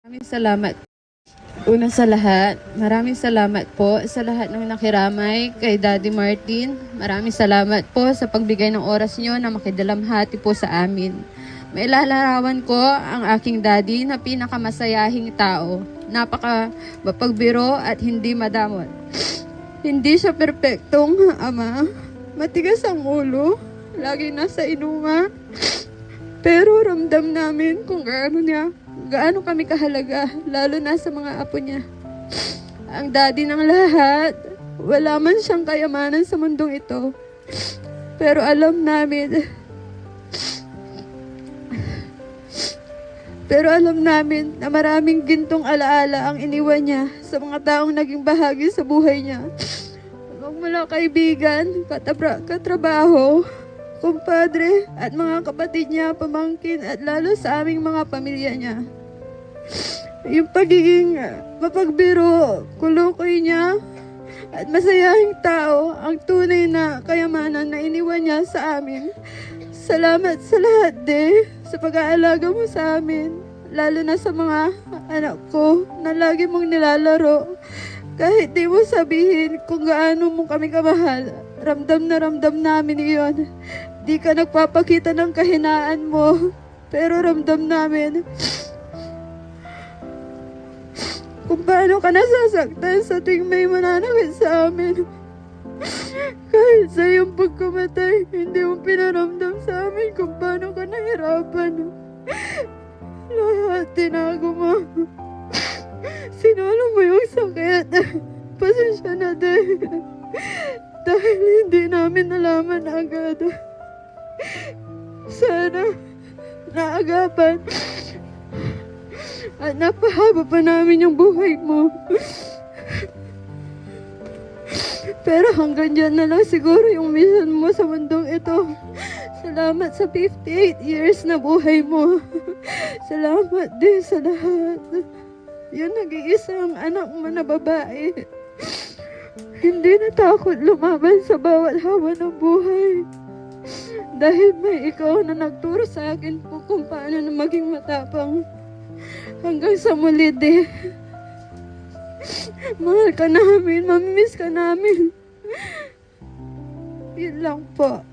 Maraming salamat. Una sa lahat, maraming salamat po sa lahat ng nakiramay kay Daddy Martin. Maraming salamat po sa pagbigay ng oras niyo na makidalamhati po sa amin. Mailalarawan ko ang aking daddy na pinakamasayahing tao. Napaka mapagbiro at hindi madamot. Hindi siya perpektong ama. Matigas ang ulo. Lagi nasa inuman. Pero ramdam namin kung gaano kami kahalaga, lalo na sa mga apo niya. Ang daddy ng lahat, wala man siyang kayamanan sa mundong ito. Pero alam namin na maraming gintong alaala ang iniwan niya sa mga taong naging bahagi sa buhay niya. Mula kaibigan, katrabaho, kumpadre at mga kapatid niya, pamangkin at lalo sa aming mga pamilya niya. Yung pagiging mapagbiro, kulukoy niya at masayahing tao ang tunay na kayamanan na iniwan niya sa amin. Salamat sa lahat sa pag-aalaga mo sa amin, lalo na sa mga anak ko na lagi mong nilalaro. Kahit di mo sabihin kung gaano mo kami kamahal, ramdam na ramdam namin iyon. Di ka nagpapakita ng kahinaan mo, pero ramdam namin kung paano ka nasasaktan sa tuwing may mananakit sa amin. Kahit sa iyong pagkamatay, hindi mo pinaramdam sa amin kung paano ka nahirapan. Lahat tinago mo. Sinalo mo yung sakit. Pasensya na din. Dahil hindi namin nalaman agad. Sana naagapan at napahaba pa namin yung buhay mo. Pero hanggang dyan na lang siguro yung mission mo sa mundong ito. Salamat sa 58 years na buhay mo. Salamat din sa lahat. Yung nag-iisang anak mo na babae. Hindi natakot lumaban sa bawat hawa ng buhay. Dahil may ikaw na nagturo sa akin kung paano na maging matapang. Hanggang sa muli, mahal ka namin, mamimiss ka namin. Yun lang po.